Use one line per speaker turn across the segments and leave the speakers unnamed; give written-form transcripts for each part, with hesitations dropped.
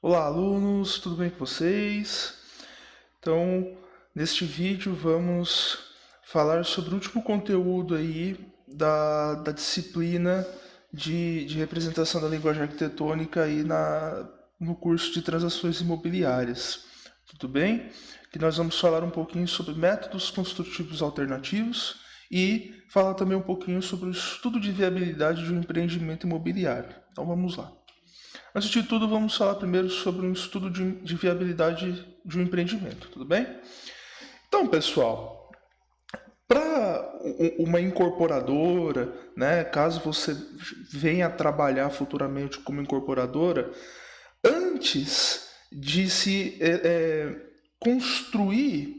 Olá, alunos, tudo bem com vocês? Então, neste vídeo vamos falar sobre o último conteúdo aí da disciplina de representação da linguagem arquitetônica aí no curso de transações imobiliárias. Tudo bem? Que nós vamos falar um pouquinho sobre métodos construtivos alternativos e falar também um pouquinho sobre o estudo de viabilidade de um empreendimento imobiliário. Então vamos lá. Antes de tudo, vamos falar primeiro sobre um estudo de viabilidade de um empreendimento, tudo bem? Então, pessoal, para uma incorporadora, né, caso você venha a trabalhar futuramente como incorporadora, antes de se construir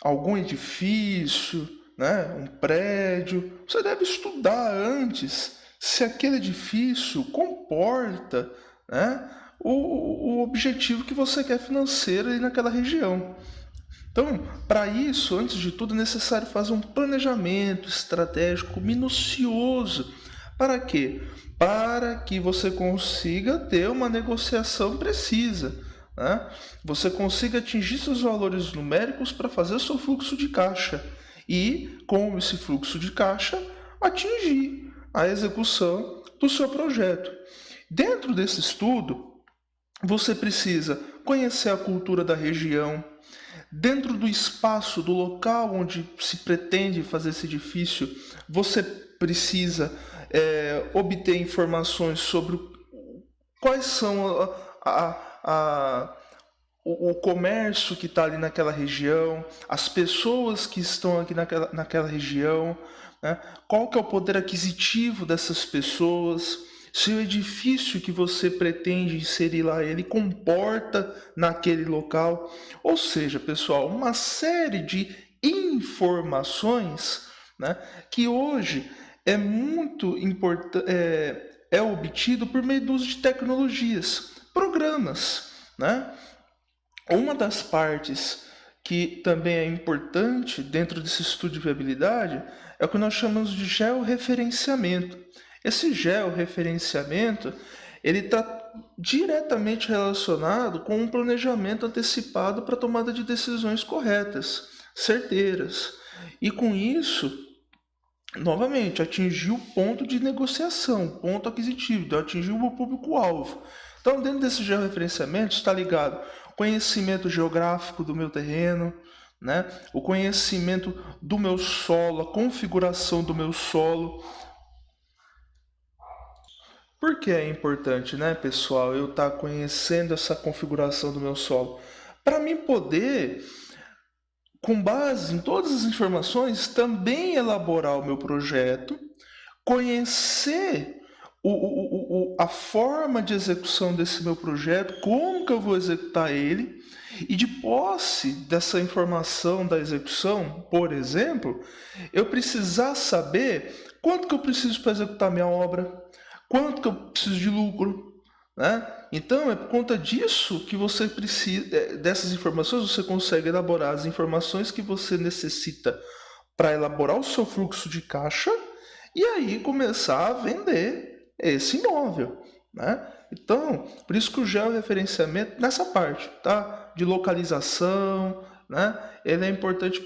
algum edifício, né, um prédio, você deve estudar antes se aquele edifício comporta, né, o objetivo que você quer financeiro ali naquela região. Então, para isso, antes de tudo, é necessário fazer um planejamento estratégico minucioso. Para quê? Para que você consiga ter uma negociação precisa. Né? Você consiga atingir seus valores numéricos para fazer o seu fluxo de caixa. E, com esse fluxo de caixa, atingir a execução do seu projeto. Dentro desse estudo, você precisa conhecer a cultura da região, dentro do espaço, do local onde se pretende fazer esse edifício, você precisa obter informações sobre quais são o comércio que está ali naquela região, as pessoas que estão aqui naquela região, né? Qual que é o poder aquisitivo dessas pessoas, se o edifício que você pretende inserir lá, ele comporta naquele local. Ou seja, pessoal, uma série de informações, né, que hoje é muito importante, é obtido por meio do uso de tecnologias, programas, né? Uma das partes que também é importante dentro desse estudo de viabilidade é o que nós chamamos de georreferenciamento. Esse georreferenciamento ele está diretamente relacionado com um planejamento antecipado para a tomada de decisões corretas, certeiras. E com isso, novamente, atingir o ponto de negociação, ponto aquisitivo, atingir o público-alvo. Então, dentro desse georreferenciamento está ligado conhecimento geográfico do meu terreno, né? O conhecimento do meu solo, a configuração do meu solo. Por que é importante, né, pessoal, eu estar conhecendo essa configuração do meu solo? Para mim poder, com base em todas as informações, também elaborar o meu projeto, conhecer a forma de execução desse meu projeto, como que eu vou executar ele, e de posse dessa informação da execução, por exemplo, eu precisar saber quanto que eu preciso para executar minha obra, quanto que eu preciso de lucro, né? Então é por conta disso que você precisa, dessas informações, você consegue elaborar as informações que você necessita para elaborar o seu fluxo de caixa e aí começar a vender esse imóvel, né? Então, por isso que o georreferenciamento nessa parte, tá? De localização, né? Ele é importante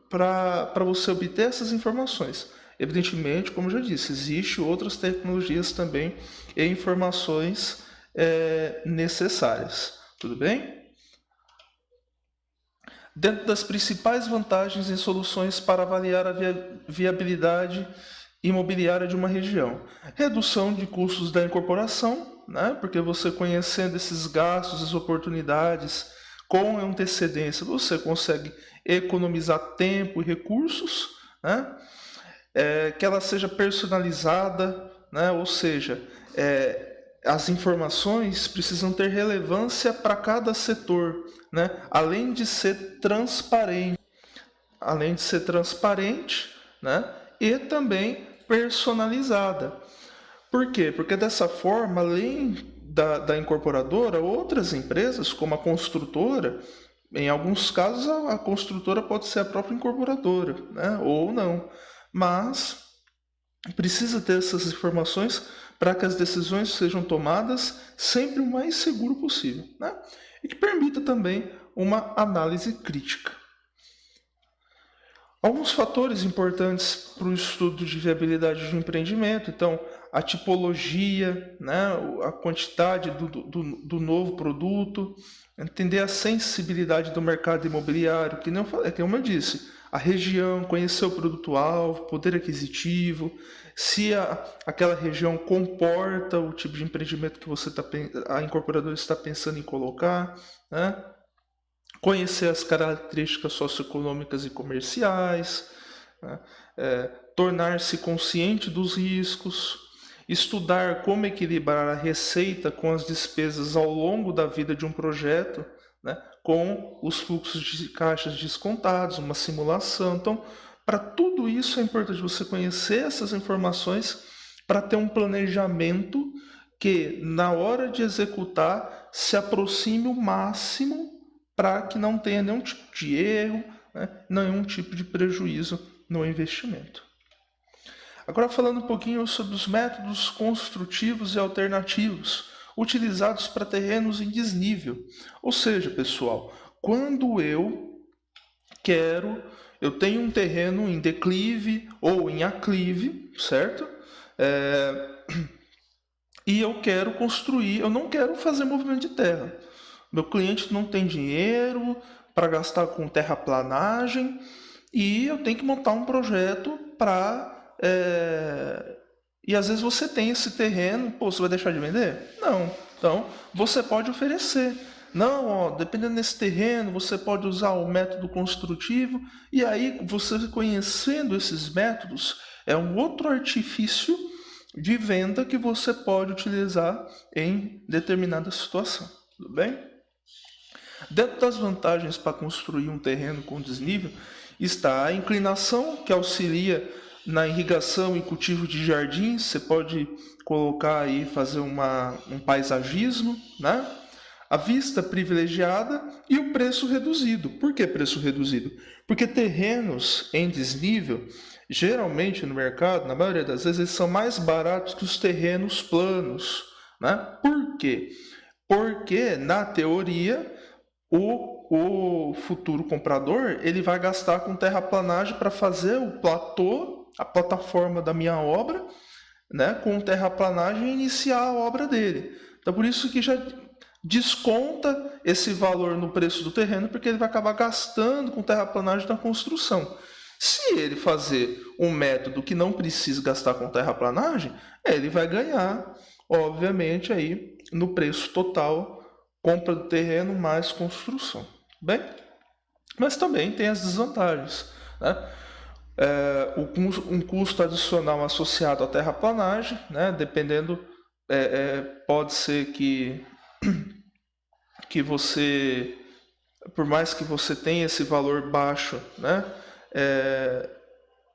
para você obter essas informações. Evidentemente, como eu já disse, existem outras tecnologias também e informações necessárias. Tudo bem? Dentro das principais vantagens em soluções para avaliar a viabilidade imobiliária de uma região. Redução de custos da incorporação, né? Porque você conhecendo esses gastos, as oportunidades com antecedência, você consegue economizar tempo e recursos, né? Que ela seja personalizada, né? Ou seja, as informações precisam ter relevância para cada setor, né? Além de ser transparente, né? E também personalizada. Por quê? Porque dessa forma, além da incorporadora, outras empresas, como a construtora, em alguns casos a construtora pode ser a própria incorporadora, né? Ou não. Mas precisa ter essas informações para que as decisões sejam tomadas sempre o mais seguro possível, né? E que permita também uma análise crítica. Alguns fatores importantes para o estudo de viabilidade de um empreendimento, então a tipologia, né, a quantidade do novo produto, entender a sensibilidade do mercado imobiliário, que não falei, como eu disse, a região, conhecer o produto-alvo, poder aquisitivo, se aquela região comporta o tipo de empreendimento que a incorporadora está pensando em colocar, né? Conhecer as características socioeconômicas e comerciais, né? Tornar-se consciente dos riscos, estudar como equilibrar a receita com as despesas ao longo da vida de um projeto, né? Com os fluxos de caixas descontados, uma simulação. Então, para tudo isso é importante você conhecer essas informações para ter um planejamento que, na hora de executar, se aproxime o máximo para que não tenha nenhum tipo de erro, né, nenhum tipo de prejuízo no investimento. Agora falando um pouquinho sobre os métodos construtivos e alternativos utilizados para terrenos em desnível. Ou seja, pessoal, quando eu tenho um terreno em declive ou em aclive, certo? E eu quero construir, eu não quero fazer movimento de terra. Meu cliente não tem dinheiro para gastar com terraplanagem e eu tenho que montar um projeto para... E às vezes você tem esse terreno, pô, você vai deixar de vender? Não. Então, você pode oferecer. Não, ó, dependendo desse terreno, você pode usar o método construtivo e aí você conhecendo esses métodos, é um outro artifício de venda que você pode utilizar em determinada situação. Tudo bem? Dentro das vantagens para construir um terreno com desnível está a inclinação, que auxilia na irrigação e cultivo de jardins. Você pode colocar aí, fazer um paisagismo, né? A vista privilegiada e o preço reduzido. Por que preço reduzido? Porque terrenos em desnível, geralmente no mercado, na maioria das vezes, eles são mais baratos que os terrenos planos, né? Por quê? Porque, na teoria, o futuro comprador ele vai gastar com terraplanagem para fazer o platô, a plataforma da minha obra, né, com terraplanagem e iniciar a obra dele. Então, por isso que já desconta esse valor no preço do terreno, porque ele vai acabar gastando com terraplanagem na construção. Se ele fazer um método que não precisa gastar com terraplanagem, ele vai ganhar, obviamente, aí no preço total, compra do terreno mais construção. Bem, mas também tem as desvantagens, né? Um custo adicional associado à terraplanagem, né? Dependendo, pode ser que você, por mais que você tenha esse valor baixo, né?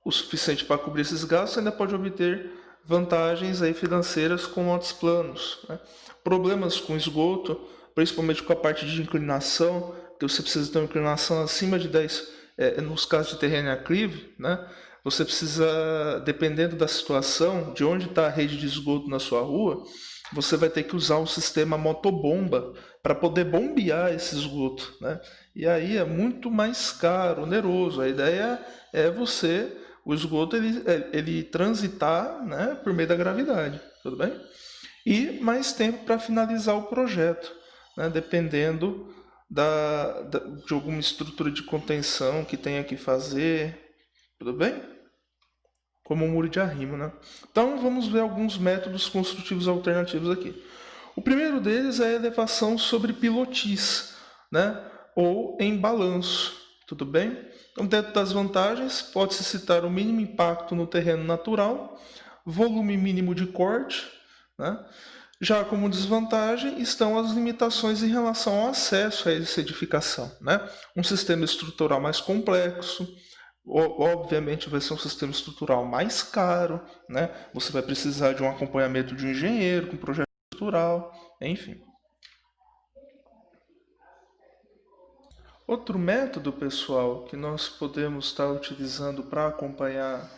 O suficiente para cobrir esses gastos, você ainda pode obter vantagens aí financeiras com outros planos, né? Problemas com esgoto, principalmente com a parte de inclinação, que você precisa ter uma inclinação acima de 10, nos casos de terreno aclive, né? Você precisa, dependendo da situação, de onde está a rede de esgoto na sua rua, você vai ter que usar um sistema motobomba para poder bombear esse esgoto, né? E aí é muito mais caro, oneroso. A ideia é o esgoto ele transitar, né, por meio da gravidade, tudo bem? E mais tempo para finalizar o projeto, né, dependendo de alguma estrutura de contenção que tenha que fazer, tudo bem? Como um muro de arrimo, né? Então vamos ver alguns métodos construtivos alternativos aqui. O primeiro deles é a elevação sobre pilotis, né? Ou em balanço, tudo bem? Então, dentro das vantagens, pode-se citar o mínimo impacto no terreno natural, volume mínimo de corte, né? Já como desvantagem estão as limitações em relação ao acesso a essa edificação, né? Um sistema estrutural mais complexo, obviamente vai ser um sistema estrutural mais caro, né? Você vai precisar de um acompanhamento de um engenheiro com projeto estrutural, enfim. Outro método, pessoal, que nós podemos estar utilizando para acompanhar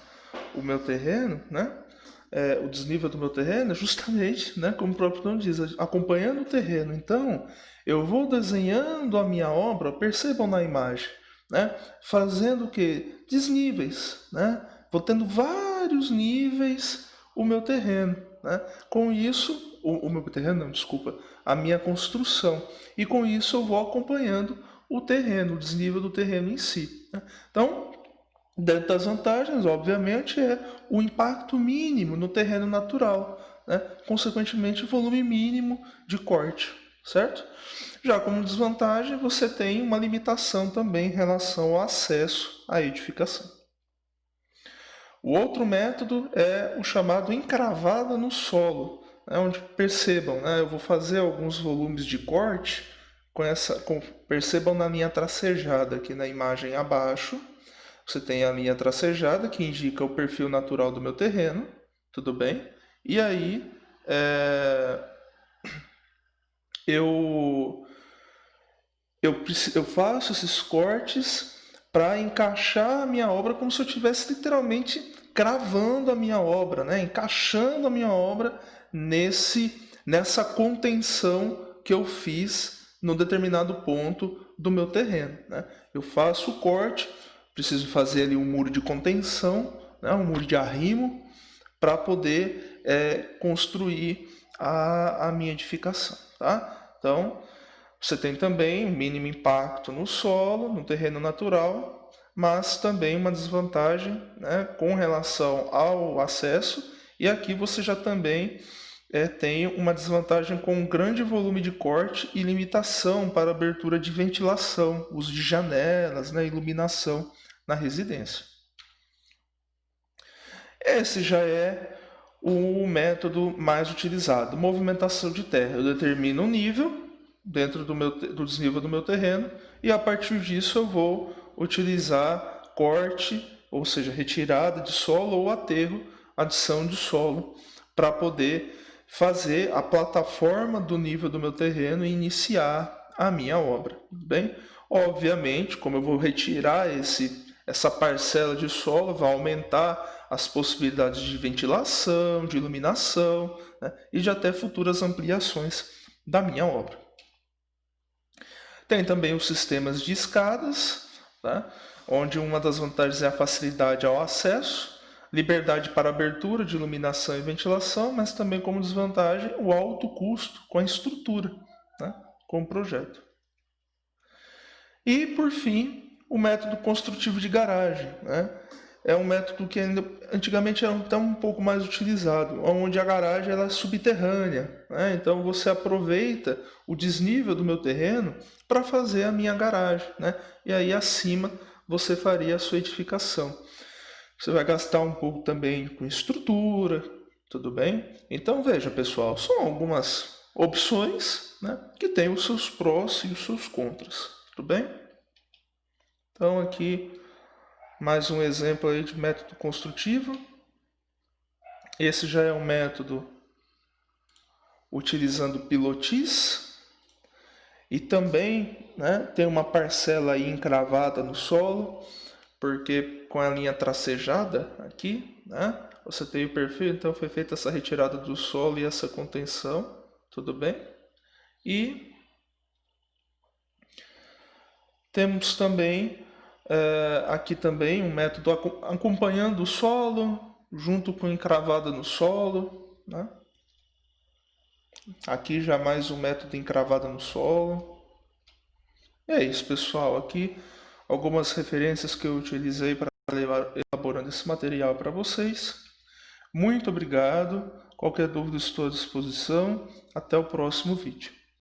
o meu terreno, né? o desnível do meu terreno é justamente, né, como o próprio nome diz, acompanhando o terreno. Então, eu vou desenhando a minha obra, percebam na imagem, né, fazendo o quê? Desníveis, né? Vou tendo vários níveis o meu terreno, né? Com isso, o meu terreno, não, desculpa, a minha construção. E com isso eu vou acompanhando o terreno, o desnível do terreno em si, né? Então, dentro das vantagens, obviamente, é o impacto mínimo no terreno natural, né? Consequentemente, o volume mínimo de corte, certo? Já como desvantagem, você tem uma limitação também em relação ao acesso à edificação. O outro método é o chamado encravada no solo, né? Onde percebam, né? Eu vou fazer alguns volumes de corte percebam na linha tracejada aqui na imagem abaixo. Você tem a linha tracejada que indica o perfil natural do meu terreno, tudo bem? E aí eu faço esses cortes para encaixar a minha obra como se eu estivesse literalmente cravando a minha obra, né? Encaixando a minha obra nessa contenção que eu fiz no determinado ponto do meu terreno, né? Eu faço o corte, preciso fazer ali um muro de contenção, né? Um muro de arrimo, para poder construir a minha edificação, tá? Então, você tem também um mínimo impacto no solo, no terreno natural, mas também uma desvantagem, né, com relação ao acesso. E aqui você já também tem uma desvantagem com um grande volume de corte e limitação para abertura de ventilação, uso de janelas, né, iluminação na residência. Esse já é o método mais utilizado, movimentação de terra. Eu determino um nível dentro do desnível do meu terreno e a partir disso eu vou utilizar corte, ou seja, retirada de solo ou aterro, adição de solo, para poder fazer a plataforma do nível do meu terreno e iniciar a minha obra. Tudo bem? Obviamente, como eu vou retirar essa parcela de solo, vai aumentar as possibilidades de ventilação, de iluminação, né, e de até futuras ampliações da minha obra. Tem também os sistemas de escadas, tá, onde uma das vantagens é a facilidade ao acesso, liberdade para abertura de iluminação e ventilação, mas também como desvantagem o alto custo com a estrutura, né, com o projeto. E, por fim, o método construtivo de garagem, né? É um método que antigamente era até um pouco mais utilizado, onde a garagem ela é subterrânea, né? Então você aproveita o desnível do meu terreno para fazer a minha garagem, né? E aí acima você faria a sua edificação. Você vai gastar um pouco também com estrutura, tudo bem? Então veja, pessoal, são algumas opções, né, que têm os seus prós e os seus contras, tudo bem? Então aqui mais um exemplo aí de método construtivo. Esse já é um método utilizando pilotis e também, né, tem uma parcela aí encravada no solo, porque com a linha tracejada aqui, né, você tem o perfil, então foi feita essa retirada do solo e essa contenção, tudo bem? E temos também aqui também um método acompanhando o solo, junto com encravada no solo, né? Aqui já mais um método encravada no solo. E é isso, pessoal. Aqui algumas referências que eu utilizei para elaborando esse material para vocês. Muito obrigado. Qualquer dúvida estou à disposição. Até o próximo vídeo.